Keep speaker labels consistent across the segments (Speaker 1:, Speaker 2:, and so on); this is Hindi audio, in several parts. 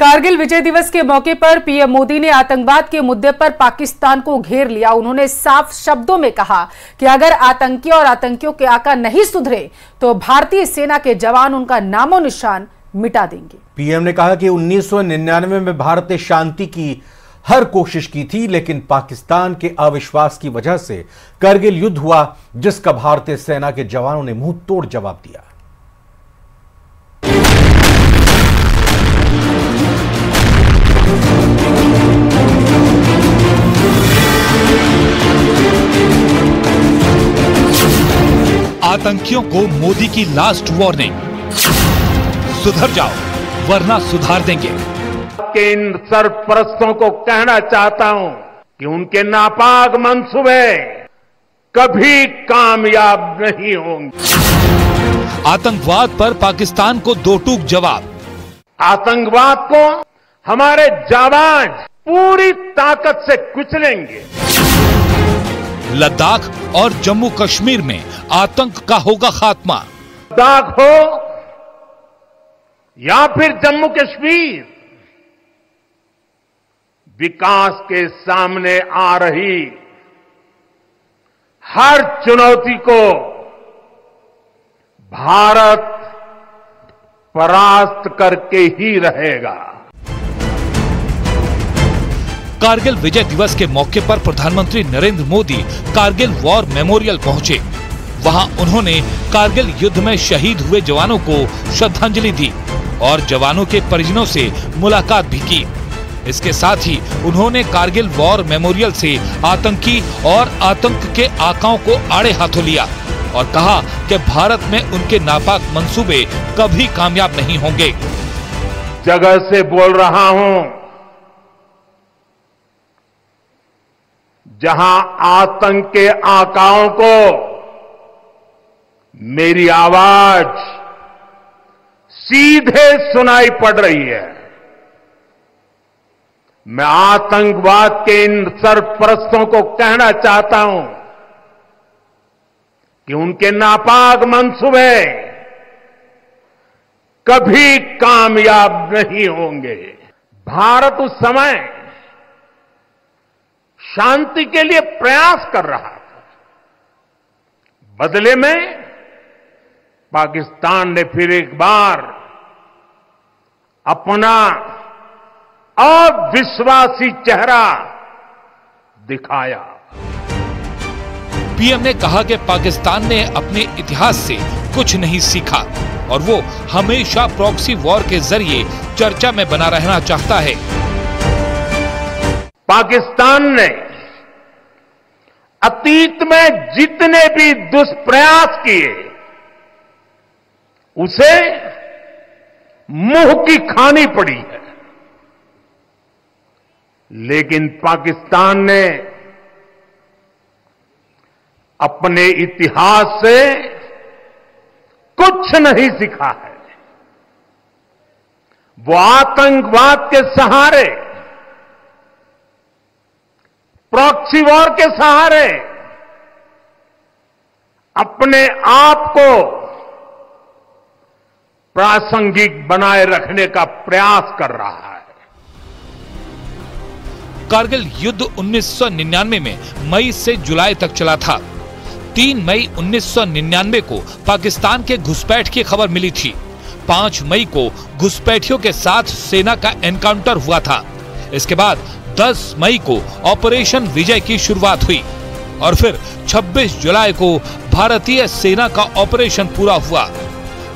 Speaker 1: कारगिल विजय दिवस के मौके पर पीएम मोदी ने आतंकवाद के मुद्दे पर पाकिस्तान को घेर लिया। उन्होंने साफ शब्दों में कहा कि अगर आतंकी और आतंकियों के आका नहीं सुधरे तो भारतीय सेना के जवान उनका नामो निशान मिटा देंगे।
Speaker 2: पीएम ने कहा कि 1999 में भारत ने शांति की हर कोशिश की थी, लेकिन पाकिस्तान के अविश्वास की वजह से कारगिल युद्ध हुआ, जिसका भारतीय सेना के जवानों ने मुंह तोड़ जवाब दिया।
Speaker 3: आतंकियों को मोदी की लास्ट वार्निंग, सुधर जाओ वरना सुधार देंगे।
Speaker 4: के इन सरपरस्तों को कहना चाहता हूं कि उनके नापाक मंसूबे कभी कामयाब नहीं होंगे।
Speaker 3: आतंकवाद पर पाकिस्तान को दो टूक जवाब।
Speaker 4: आतंकवाद को हमारे जाबाज पूरी ताकत से कुचलेंगे।
Speaker 3: लद्दाख और जम्मू कश्मीर में आतंक का होगा खात्मा।
Speaker 4: लद्दाख हो या फिर जम्मू कश्मीर, विकास के सामने आ रही हर चुनौती को भारत परास्त करके ही रहेगा।
Speaker 3: कारगिल विजय दिवस के मौके पर प्रधानमंत्री नरेंद्र मोदी कारगिल वॉर मेमोरियल पहुंचे। वहां उन्होंने कारगिल युद्ध में शहीद हुए जवानों को श्रद्धांजलि दी और जवानों के परिजनों से मुलाकात भी की। इसके साथ ही उन्होंने कारगिल वॉर मेमोरियल से आतंकी और आतंक के आकाओं को आड़े हाथों लिया और कहा कि भारत में उनके नापाक मंसूबे कभी कामयाब नहीं होंगे।
Speaker 4: जगह से बोल रहा हूं, जहां आतंक के आकाओं को मेरी आवाज सीधे सुनाई पड़ रही है, मैं आतंकवाद के इन सरपरस्तों को कहना चाहता हूं कि उनके नापाक मंसूबे कभी कामयाब नहीं होंगे। भारत उस समय शांति के लिए प्रयास कर रहा था, बदले में पाकिस्तान ने फिर एक बार अपना अविश्वासी चेहरा दिखाया।
Speaker 3: पीएम ने कहा कि पाकिस्तान ने अपने इतिहास से कुछ नहीं सीखा और वो हमेशा प्रॉक्सी वॉर के जरिए चर्चा में बना रहना चाहता है।
Speaker 4: पाकिस्तान ने अतीत में जितने भी दुष्प्रयास किए उसे मुंह की खानी पड़ी है, लेकिन पाकिस्तान ने अपने इतिहास से कुछ नहीं सीखा है। वो आतंकवाद के सहारे, प्रॉक्सी वॉर के सहारे अपने आप को प्रासंगिक बनाए रखने का प्रयास कर रहा है।
Speaker 3: कारगिल युद्ध 1999 में मई से जुलाई तक चला था। 3 मई 1999 को पाकिस्तान के घुसपैठ की खबर मिली थी। 5 मई को घुसपैठियों के साथ सेना का एनकाउंटर हुआ था। इसके बाद 10 मई को ऑपरेशन विजय की शुरुआत हुई और फिर 26 जुलाई को भारतीय सेना का ऑपरेशन पूरा हुआ।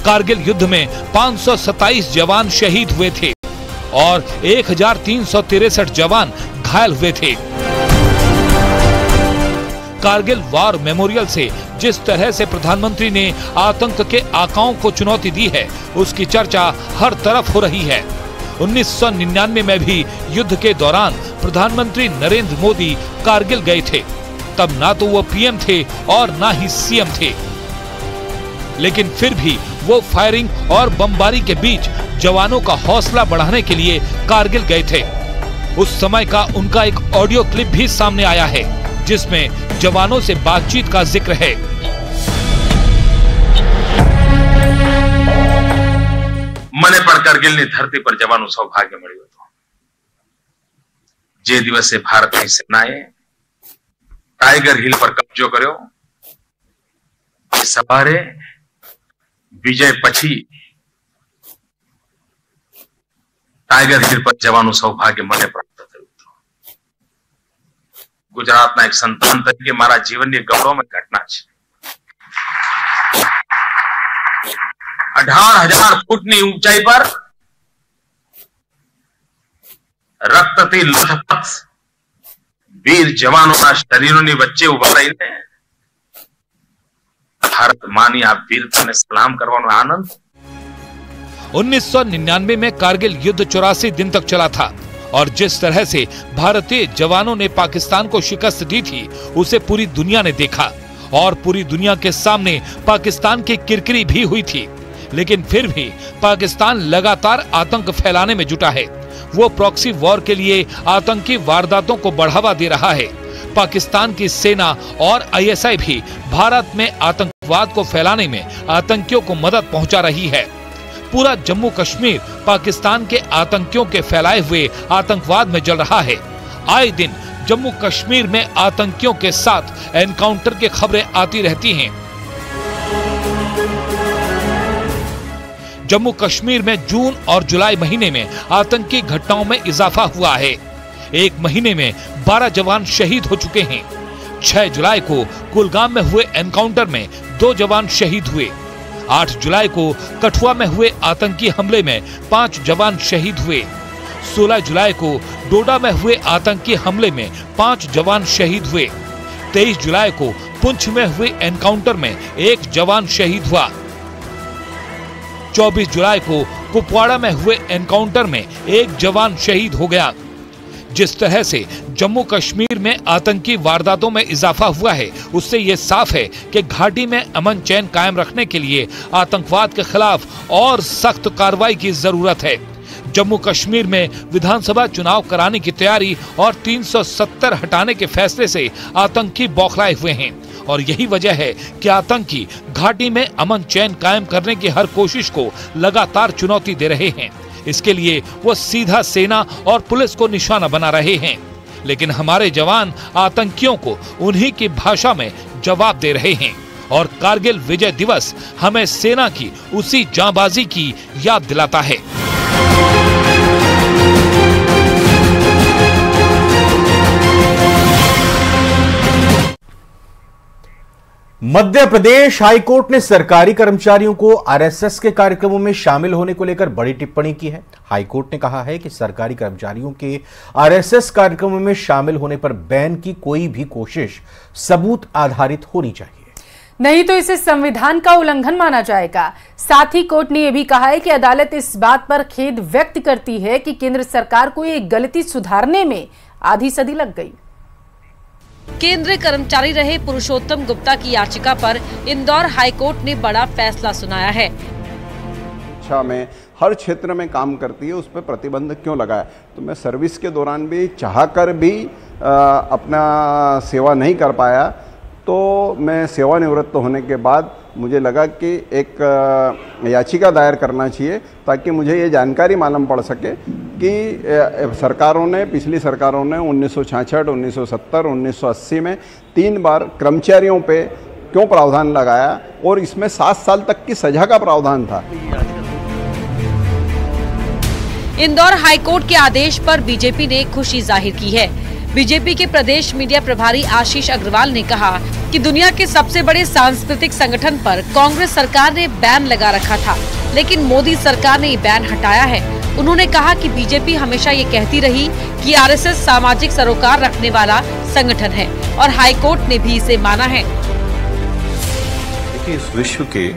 Speaker 3: कारगिल युद्ध में 527 जवान शहीद हुए थे और 1363 जवान घायल हुए थे। कारगिल वॉर मेमोरियल से जिस तरह से प्रधानमंत्री ने आतंक के आकाओं को चुनौती दी है, उसकी चर्चा हर तरफ हो रही है। 1999 में भी युद्ध के दौरान प्रधानमंत्री नरेंद्र मोदी कारगिल गए थे। तब ना तो वो पीएम थे और ना ही सीएम थे, लेकिन फिर भी वो फायरिंग और बमबारी के बीच जवानों का हौसला बढ़ाने के लिए कारगिल गए थे। उस समय का उनका एक ऑडियो क्लिप भी सामने आया है, जिसमें जवानों से बातचीत का जिक्र है।
Speaker 5: મને પણ કરગિલની ધરતી પર જવાનું સૌભાગ્ય મળ્યું હતું. જે દિવસે ભારતની સેનાએ ટાઈગર હિલ પર કબજો કર્યો, સવારે વિજય પછી ટાઈગર હિલ પર જવાનું સૌભાગ્ય મને પ્રાપ્ત થયું હતું. ગુજરાતના એક સંતાન તરીકે મારા જીવનની ગૌરવમય ઘટના છે. 18,000 ફૂટની ઊંચાઈ પર રક્તથી લથપથ વીર જવાનોના શરીરોની વચ્ચે ઉભા રહીને भारत मानी आप वीरता ने सलाम करवानो आनंद।
Speaker 3: 1999 में कारगिल युद्ध 84 दिन तक चला था और जिस तरह से भारतीय जवानों ने पाकिस्तान को शिकस्त दी थी उसे पूरी दुनिया ने देखा और पूरी दुनिया के सामने पाकिस्तान की किरकिरी भी हुई थी। लेकिन फिर भी पाकिस्तान लगातार आतंक फैलाने में जुटा है। वो प्रॉक्सी वॉर के लिए आतंकी वारदातों को बढ़ावा दे रहा है। पाकिस्तान की सेना और आईएसआई भी भारत में आतंकवाद को फैलाने में आतंकियों को मदद पहुंचा रही है। पूरा जम्मू कश्मीर पाकिस्तान के आतंकियों के फैलाए हुए आतंकवाद में जल रहा है। आए दिन जम्मू कश्मीर में आतंकियों के साथ एनकाउंटर की खबरें आती रहती हैं। जम्मू कश्मीर में जून और जुलाई महीने में आतंकी घटनाओं में इजाफा हुआ है। एक महीने में 12 जवान शहीद हो चुके हैं। 6 जुलाई को कुलगाम में हुए एनकाउंटर में 2 जवान शहीद हुए। 8 जुलाई को कठुआ में हुए आतंकी हमले में 5 जवान शहीद हुए। 16 जुलाई को डोडा में हुए आतंकी हमले में 5 जवान शहीद हुए। 23 जुलाई को पुंछ में हुए एनकाउंटर में 1 जवान शहीद हुआ। 24 जुलाई को कुपवाड़ा में हुए एनकाउंटर में 1 जवान शहीद हो गया। जिस तरह से जम्मू कश्मीर में आतंकी वारदातों में इजाफा हुआ है उससे ये साफ है कि घाटी में अमन चैन कायम रखने के लिए आतंकवाद के खिलाफ और सख्त कार्रवाई की जरूरत है। जम्मू कश्मीर में विधानसभा चुनाव कराने की तैयारी और 370 हटाने के फैसले से आतंकी बौखलाए हुए हैं और यही वजह है कि आतंकी घाटी में अमन चैन कायम करने की हर कोशिश को लगातार चुनौती दे रहे हैं। इसके लिए वो सीधा सेना और पुलिस को निशाना बना रहे हैं। लेकिन हमारे जवान आतंकियों को उन्हीं की भाषा में जवाब दे रहे हैं और कारगिल विजय दिवस हमें सेना की उसी जांबाजी की याद दिलाता है।
Speaker 2: मध्य प्रदेश हाईकोर्ट ने सरकारी कर्मचारियों को आरएसएस के कार्यक्रमों में शामिल होने को लेकर बड़ी टिप्पणी की है। हाईकोर्ट ने कहा है कि सरकारी कर्मचारियों के आरएसएस कार्यक्रमों में शामिल होने पर बैन की कोई भी कोशिश सबूत आधारित होनी चाहिए,
Speaker 1: नहीं तो इसे संविधान का उल्लंघन माना जाएगा। साथ ही कोर्ट ने यह भी कहा है कि अदालत इस बात पर खेद व्यक्त करती है कि केंद्र सरकार को ये गलती सुधारने में आधी सदी लग गई।
Speaker 6: केंद्रीय कर्मचारी रहे पुरुषोत्तम गुप्ता की याचिका पर इंदौर हाईकोर्ट ने बड़ा फैसला सुनाया है।
Speaker 7: शिक्षा में हर क्षेत्र में काम करती है, उस पर प्रतिबंध क्यों लगाया? तो मैं सर्विस के दौरान भी चाहकर भी अपना सेवा नहीं कर पाया, तो मैं सेवानिवृत्त होने के बाद मुझे लगा कि एक याचिका दायर करना चाहिए ताकि मुझे ये जानकारी मालूम पड़ सके कि सरकारों ने, पिछली सरकारों ने 1966, 1970, 1980 में 3 बार कर्मचारियों पे क्यों प्रावधान लगाया और इसमें 7 साल तक की सजा का प्रावधान था।
Speaker 6: इंदौर हाईकोर्ट के आदेश पर बीजेपी ने खुशी जाहिर की है। बीजेपी के प्रदेश मीडिया प्रभारी आशीष अग्रवाल ने कहा कि दुनिया के सबसे बड़े सांस्कृतिक संगठन पर कांग्रेस सरकार ने बैन लगा रखा था, लेकिन मोदी सरकार ने ये बैन हटाया है। उन्होंने कहा कि बीजेपी हमेशा ये कहती रही कि आरएसएस सामाजिक सरोकार रखने वाला संगठन है और हाईकोर्ट ने भी इसे माना है।
Speaker 8: इस विश्व के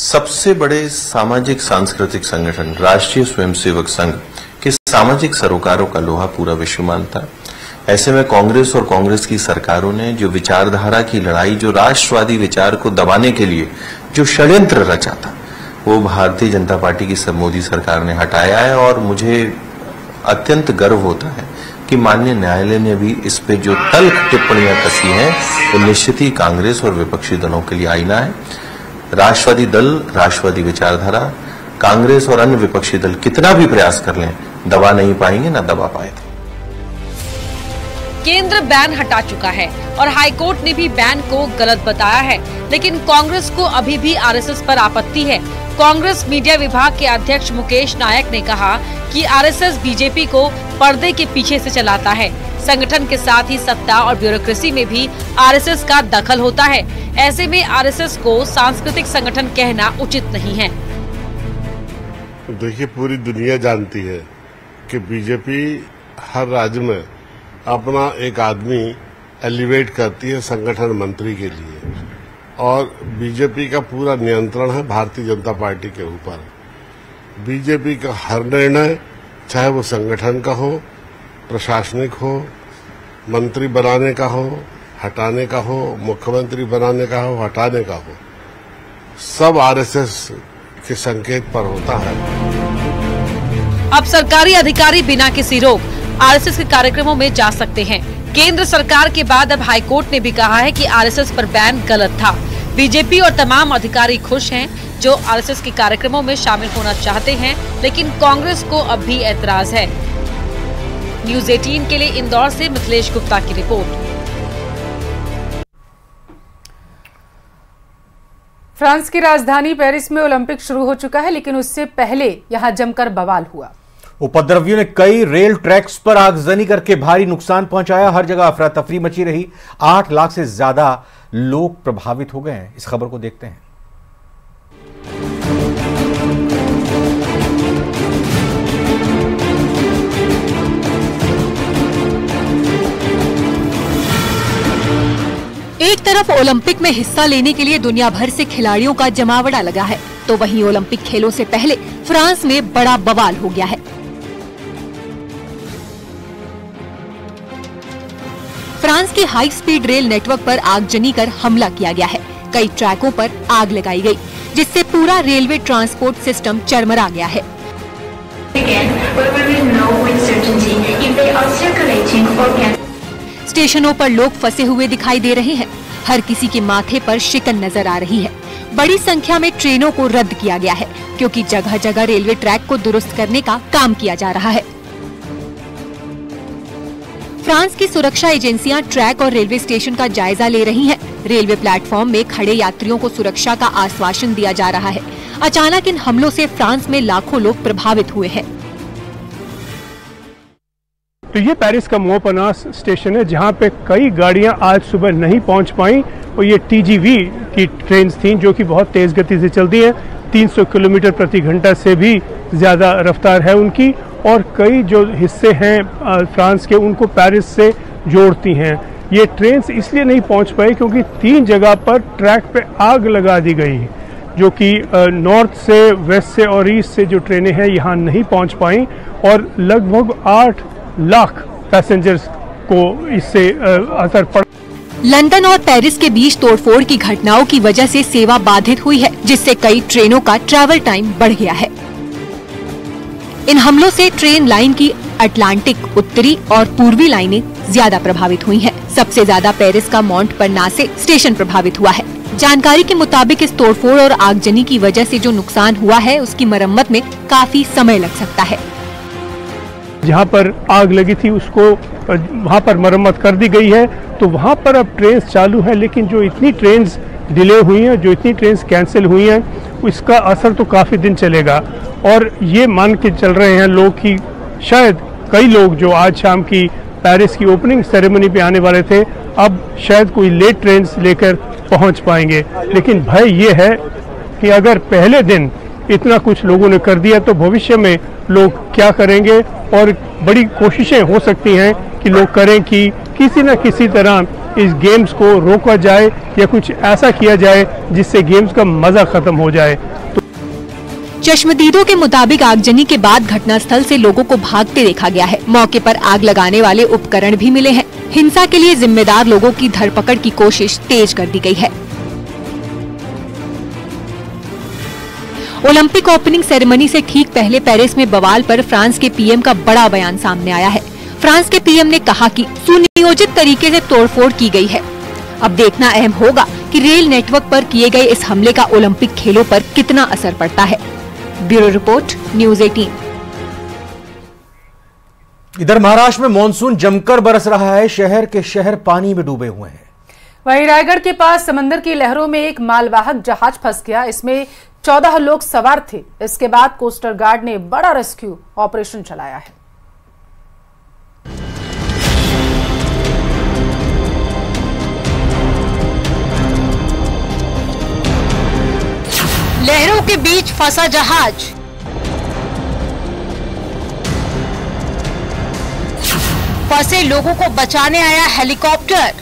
Speaker 8: सबसे बड़े सामाजिक सांस्कृतिक संगठन राष्ट्रीय स्वयंसेवक संघ के सामाजिक सरोकारों का लोहा पूरा विश्व मानता। ऐसे में कांग्रेस और कांग्रेस की सरकारों ने जो विचारधारा की लड़ाई, जो राष्ट्रवादी विचार को दबाने के लिए जो षड्यंत्र रचा था, वो भारतीय जनता पार्टी की मोदी सरकार ने हटाया है और मुझे अत्यंत गर्व होता है कि माननीय न्यायालय ने भी इस पे जो तल्ख टिप्पणियां कसी हैं वो निश्चित ही कांग्रेस और विपक्षी दलों के लिए आईना है। राष्ट्रवादी दल, राष्ट्रवादी विचारधारा कांग्रेस और अन्य विपक्षी दल कितना भी प्रयास कर लें, दबा नहीं पाएंगे, ना दबा पाए थे।
Speaker 6: केंद्र बैन हटा चुका है और हाईकोर्ट ने भी बैन को गलत बताया है, लेकिन कांग्रेस को अभी भी आरएसएस पर आपत्ति है। कांग्रेस मीडिया विभाग के अध्यक्ष मुकेश नायक ने कहा कि आरएसएस बीजेपी को पर्दे के पीछे से चलाता है। संगठन के साथ ही सत्ता और ब्यूरोक्रेसी में भी आरएसएस का दखल होता है। ऐसे में आरएसएस को सांस्कृतिक संगठन कहना उचित नहीं है।
Speaker 9: देखिए, पूरी दुनिया जानती है कि बीजेपी हर राज्य में अपना एक आदमी एलिवेट करती है संगठन मंत्री के लिए, और बीजेपी का पूरा नियंत्रण है भारतीय जनता पार्टी के ऊपर। बीजेपी का हर निर्णय, चाहे वो संगठन का हो, प्रशासनिक हो, मंत्री बनाने का हो, हटाने का हो, मुख्यमंत्री बनाने का हो, हटाने का हो, सब आरएसएस के संकेत पर होता है।
Speaker 6: अब सरकारी अधिकारी बिना किसी रोक आरएसएस के कार्यक्रमों में जा सकते हैं। केंद्र सरकार के बाद अब हाईकोर्ट ने भी कहा है कि आरएसएस पर बैन गलत था। बीजेपी और तमाम अधिकारी खुश हैं जो आरएसएस के कार्यक्रमों में शामिल होना चाहते हैं, लेकिन कांग्रेस को अब भी ऐतराज है। न्यूज़ 18 के लिए इंदौर से मिथिलेश गुप्ता की रिपोर्ट।
Speaker 1: फ्रांस की राजधानी पेरिस में ओलंपिक शुरू हो चुका है, लेकिन उससे पहले यहां जमकर बवाल हुआ।
Speaker 2: उपद्रवियों ने कई रेल ट्रैक्स पर आगजनी करके भारी नुकसान पहुंचाया। हर जगह अफरा तफरी मची रही। 8 लाख से ज्यादा लोग प्रभावित हो गए हैं। इस खबर को देखते हैं।
Speaker 10: एक तरफ ओलंपिक में हिस्सा लेने के लिए दुनिया भर से खिलाड़ियों का जमावड़ा लगा है, तो वहीं ओलंपिक खेलों से पहले फ्रांस में बड़ा बवाल हो गया है। फ्रांस के हाई स्पीड रेल नेटवर्क पर आगजनी कर हमला किया गया है। कई ट्रैकों पर आग लगाई गई, जिससे पूरा रेलवे ट्रांसपोर्ट सिस्टम चरमरा गया है। स्टेशनों पर लोग फंसे हुए दिखाई दे रहे हैं। हर किसी के माथे पर शिकन नजर आ रही है। बड़ी संख्या में ट्रेनों को रद्द किया गया है, क्योंकि जगह जगह रेलवे ट्रैक को दुरुस्त करने का काम किया जा रहा है। फ्रांस की सुरक्षा एजेंसियां ट्रैक और रेलवे स्टेशन का जायजा ले रही हैं। रेलवे प्लेटफॉर्म में खड़े यात्रियों को सुरक्षा का आश्वासन दिया जा रहा है। अचानक इन हमलों से फ्रांस में लाखों लोग प्रभावित हुए हैं।
Speaker 11: तो ये पेरिस का मोपनास स्टेशन है, जहाँ पे कई गाड़ियां आज सुबह नहीं पहुंच पाई, और ये TGV की ट्रेन थी जो कि बहुत तेज गति से चलती है। 300 किलोमीटर प्रति घंटा से भी ज़्यादा रफ्तार है उनकी, और कई जो हिस्से हैं फ्रांस के उनको पेरिस से जोड़ती हैं। ये ट्रेन इसलिए नहीं पहुंच पाई क्योंकि 3 जगह पर ट्रैक पे आग लगा दी गई, जो कि नॉर्थ से, वेस्ट से और ईस्ट से जो ट्रेनें हैं यहाँ नहीं पहुंच पाई, और लगभग 8 लाख पैसेंजर्स को इससे असर पड़ा।
Speaker 10: लंदन और पेरिस के बीच तोड़फोड़ की घटनाओं की वजह से सेवा बाधित हुई है, जिससे कई ट्रेनों का ट्रैवल टाइम बढ़ गया है। इन हमलों से ट्रेन लाइन की अटलांटिक, उत्तरी और पूर्वी लाइनें ज्यादा प्रभावित हुई हैं। सबसे ज्यादा पेरिस का मोंटपर्नासे स्टेशन प्रभावित हुआ है। जानकारी के मुताबिक इस तोड़फोड़ और आगजनी की वजह से जो नुकसान हुआ है, उसकी मरम्मत में काफी समय लग सकता है।
Speaker 11: जहाँ पर आग लगी थी उसको वहाँ पर मरम्मत कर दी गई है, तो वहाँ पर अब ट्रेन चालू है, लेकिन जो इतनी ट्रेन डिले हुई हैं, जो इतनी ट्रेन कैंसिल हुई हैं, इसका असर तो काफ़ी दिन चलेगा। और ये मान के चल रहे हैं लोग कि शायद कई लोग जो आज शाम की पेरिस की ओपनिंग सेरेमनी पे आने वाले थे, अब शायद कोई लेट ट्रेन लेकर पहुँच पाएंगे। लेकिन भय ये है कि अगर पहले दिन इतना कुछ लोगों ने कर दिया तो भविष्य में लोग क्या करेंगे, और बड़ी कोशिशें हो सकती हैं कि लोग करें कि किसी न किसी तरह इस गेम्स को रोका जाए या कुछ ऐसा किया जाए जिससे गेम्स का मजा खत्म हो जाए।
Speaker 10: चश्मदीदों के मुताबिक आगजनी के बाद घटनास्थल से लोगों को भागते देखा गया है। मौके पर आग लगाने वाले उपकरण भी मिले हैं। हिंसा के लिए जिम्मेदार लोगों की धरपकड़ की कोशिश तेज कर दी गई है। ओलंपिक ओपनिंग सेरेमनी से ठीक पहले पेरिस में बवाल पर फ्रांस के पीएम का बड़ा बयान सामने आया है। फ्रांस के पीएम ने कहा कि सुनियोजित तरीके से तोड़फोड़ की गई है। अब देखना अहम होगा कि रेल नेटवर्क पर किए गए इस हमले का ओलंपिक खेलों पर कितना असर पड़ता है। Bureau report, news 18।
Speaker 2: इधर महाराष्ट्र में मानसून जमकर बरस रहा है। शहर के शहर पानी में डूबे हुए हैं।
Speaker 1: वहीं रायगढ़ के पास समंदर की लहरों में एक मालवाहक जहाज फंस गया। इसमें 14 लोग सवार थे। इसके बाद कोस्टल गार्ड ने बड़ा रेस्क्यू ऑपरेशन चलाया है।
Speaker 10: लहरों के बीच फंसा जहाज। फंसे लोगों को बचाने आया हेलीकॉप्टर।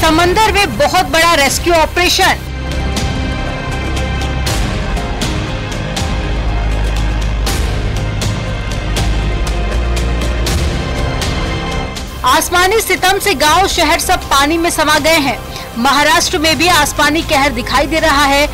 Speaker 10: समंदर में बहुत बड़ा रेस्क्यू ऑपरेशन। आसमानी सितम से गांव शहर सब पानी में समा गए हैं। महाराष्ट्र में भी आसमानी कहर दिखाई दे रहा है।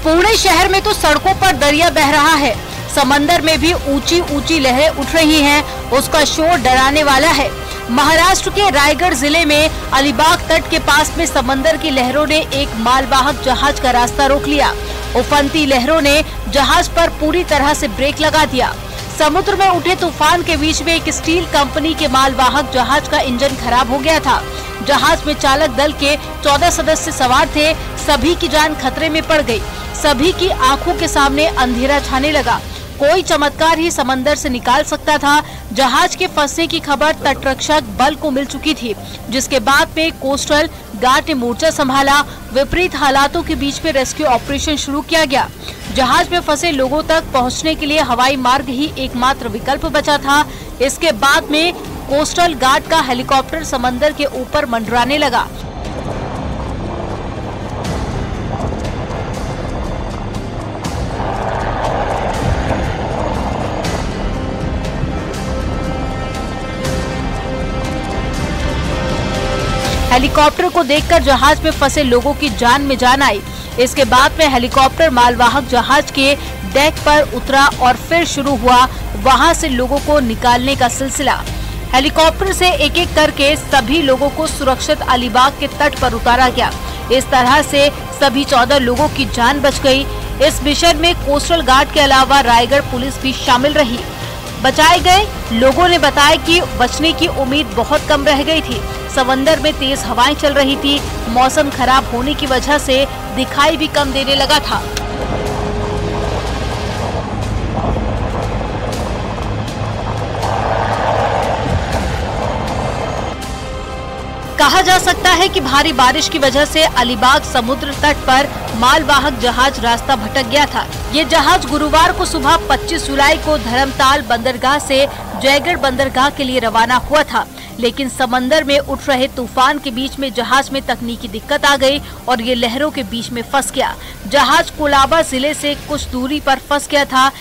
Speaker 10: पुणे शहर में तो सड़कों पर दरिया बह रहा है। समंदर में भी ऊंची ऊंची लहरें उठ रही हैं। उसका शोर डराने वाला है। महाराष्ट्र के रायगढ़ जिले में अलीबाग तट के पास में समंदर की लहरों ने एक मालवाहक जहाज का रास्ता रोक लिया। उफनती लहरों ने जहाज पर पूरी तरह से ब्रेक लगा दिया। समुद्र में उठे तूफान के बीच में एक स्टील कंपनी के मालवाहक जहाज का इंजन खराब हो गया था। जहाज में चालक दल के 14 सदस्य सवार थे। सभी की जान खतरे में पड़ गई। सभी की आंखों के सामने अंधेरा छाने लगा। कोई चमत्कार ही समंदर से निकाल सकता था। जहाज के फंसने की खबर तटरक्षक बल को मिल चुकी थी, जिसके बाद में कोस्टल गार्ड ने मोर्चा संभाला। विपरीत हालातों के बीच में रेस्क्यू ऑपरेशन शुरू किया गया। जहाज में फंसे लोगों तक पहुंचने के लिए हवाई मार्ग ही एकमात्र विकल्प बचा था। इसके बाद में कोस्टल गार्ड का हेलीकॉप्टर समंदर के ऊपर मंडराने लगा। हेलीकॉप्टर को देखकर जहाज में फंसे लोगों की जान में जान आई। इसके बाद में हेलीकॉप्टर मालवाहक जहाज के डेक पर उतरा और फिर शुरू हुआ वहां से लोगों को निकालने का सिलसिला। हेलीकॉप्टर से एक एक करके सभी लोगों को सुरक्षित अलीबाग के तट पर उतारा गया। इस तरह से सभी 14 लोगों की जान बच गई। इस मिशन में कोस्टल गार्ड के अलावा रायगढ़ पुलिस भी शामिल रही। बचाए गए लोगों ने बताया कि बचने की उम्मीद बहुत कम रह गई थी। समंदर में तेज हवाएं चल रही थी। मौसम खराब होने की वजह से दिखाई भी कम देने लगा था। कहा जा सकता है कि भारी बारिश की वजह से अलीबाग समुद्र तट पर मालवाहक जहाज रास्ता भटक गया था। ये जहाज गुरुवार को सुबह 25 जुलाई को धर्मताल बंदरगाह से जयगढ़ बंदरगाह के लिए रवाना हुआ था, लेकिन समंदर में उठ रहे तूफान के बीच में जहाज में तकनीकी दिक्कत आ गई और ये लहरों के बीच में फंस गया। जहाज कोलाबा जिले से कुछ दूरी पर फंस गया था।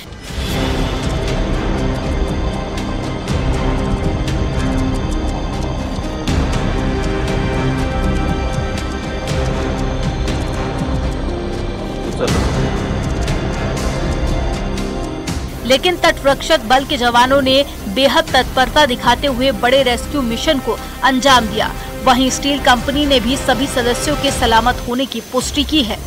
Speaker 10: लेकिन तटरक्षक बल के जवानों ने बेहद तत्परता दिखाते हुए बड़े रेस्क्यू मिशन को अंजाम दिया। वहीं स्टील कंपनी ने भी सभी सदस्यों के सलामत होने की पुष्टि की है।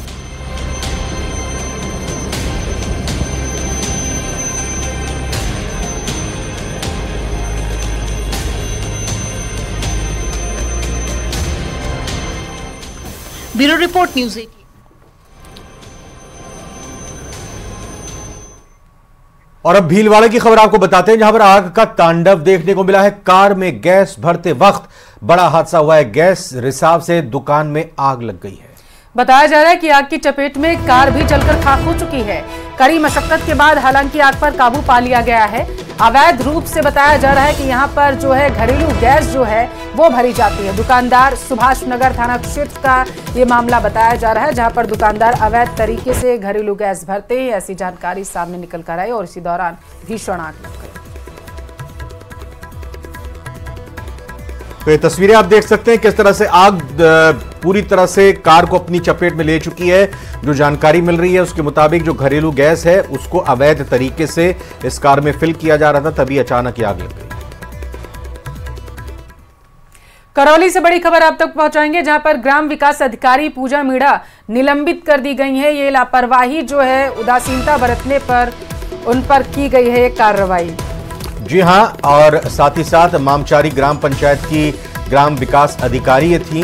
Speaker 10: Bureau report, news 18।
Speaker 2: और अब भीलवाड़ा की खबर आपको बताते हैं, जहां पर आग का तांडव देखने को मिला है। कार में गैस भरते वक्त बड़ा हादसा हुआ है। गैस रिसाव से दुकान में आग लग गई है।
Speaker 1: बताया जा रहा है कि आग की चपेट में कार भी जलकर खाक हो चुकी है। कड़ी मशक्कत के बाद हालांकि आग पर काबू पा लिया गया है। अवैध रूप से बताया जा रहा है कि यहां पर जो है घरेलू गैस जो है वो भरी जाती है। दुकानदार सुभाष नगर थाना क्षेत्र का ये मामला बताया जा रहा है, जहां पर दुकानदार अवैध तरीके से घरेलू गैस भरते हैं। ऐसी जानकारी सामने निकल कर आई और इसी दौरान भीषण आग लग गई।
Speaker 2: तो ये तस्वीरें आप देख सकते हैं किस तरह से आग पूरी तरह से कार को अपनी चपेट में ले चुकी है। जो जानकारी मिल रही है उसके मुताबिक जो घरेलू गैस है उसको अवैध तरीके से इस कार में फिल किया जा रहा था, तभी अचानक ये आग लग गई।
Speaker 1: करौली से बड़ी खबर आप तक पहुंचाएंगे, जहां पर ग्राम विकास अधिकारी पूजा मीणा निलंबित कर दी गई है। ये लापरवाही जो है, उदासीनता बरतने पर उन पर की गई है कार्रवाई।
Speaker 2: जी हां, और साथ ही साथ मामचारी ग्राम पंचायत की ग्राम विकास अधिकारी थी।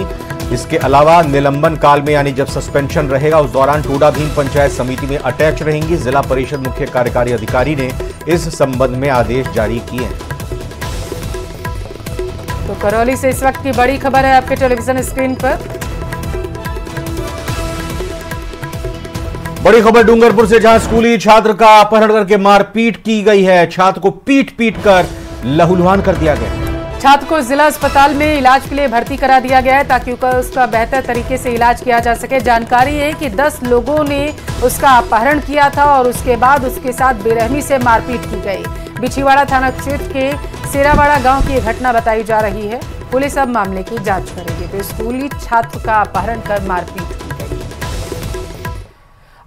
Speaker 2: इसके अलावा निलंबन काल में यानी जब सस्पेंशन रहेगा उस दौरान टूडा भीम पंचायत समिति में अटैच रहेंगी। जिला परिषद मुख्य कार्यकारी अधिकारी ने इस संबंध में आदेश जारी किए हैं।
Speaker 1: तो करौली से इस वक्त की बड़ी खबर है आपके टेलीविजन स्क्रीन पर।
Speaker 2: बड़ी खबर डूंगरपुर से, जहां स्कूली छात्र का अपहरण करके मारपीट की गई है। छात्र को पीट कर लहूलुहान कर दिया गया।
Speaker 1: छात्र को जिला अस्पताल में इलाज के लिए भर्ती करा दिया गया है ताकि उसका बेहतर तरीके से इलाज किया जा सके। जानकारी है कि 10 लोगों ने उसका अपहरण किया था और उसके बाद उसके साथ बेरहमी से मारपीट की गई। बिछीवाड़ा थाना क्षेत्र के सेरावाड़ा गांव की यह घटना बताई जा रही है। पुलिस अब मामले की जांच करेगी। तो स्कूली छात्र का अपहरण कर मारपीट की गई।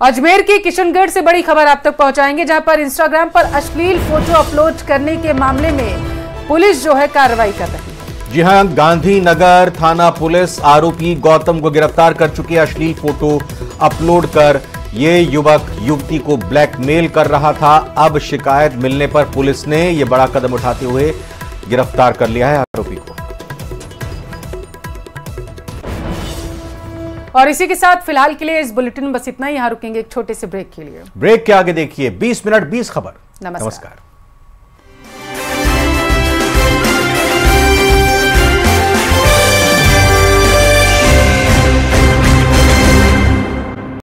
Speaker 1: अजमेर के किशनगढ़ से बड़ी खबर आप तक पहुंचाएंगे, जहां पर इंस्टाग्राम पर अश्लील फोटो अपलोड करने के मामले में पुलिस जो है कार्रवाई कर रही है।
Speaker 2: जी हां, गांधीनगर थाना पुलिस आरोपी गौतम को गिरफ्तार कर चुकी है। अश्लील फोटो अपलोड कर ये युवक युवती को ब्लैकमेल कर रहा था। अब शिकायत मिलने पर पुलिस ने यह बड़ा कदम उठाते हुए गिरफ्तार कर लिया है आरोपी को।
Speaker 1: और इसी के साथ फिलहाल के लिए इस बुलेटिन में बस इतना ही। यहां रुकेंगे एक छोटे से ब्रेक के लिए।
Speaker 2: ब्रेक के आगे देखिए 20 मिनट 20 खबर।
Speaker 1: नमस्कार।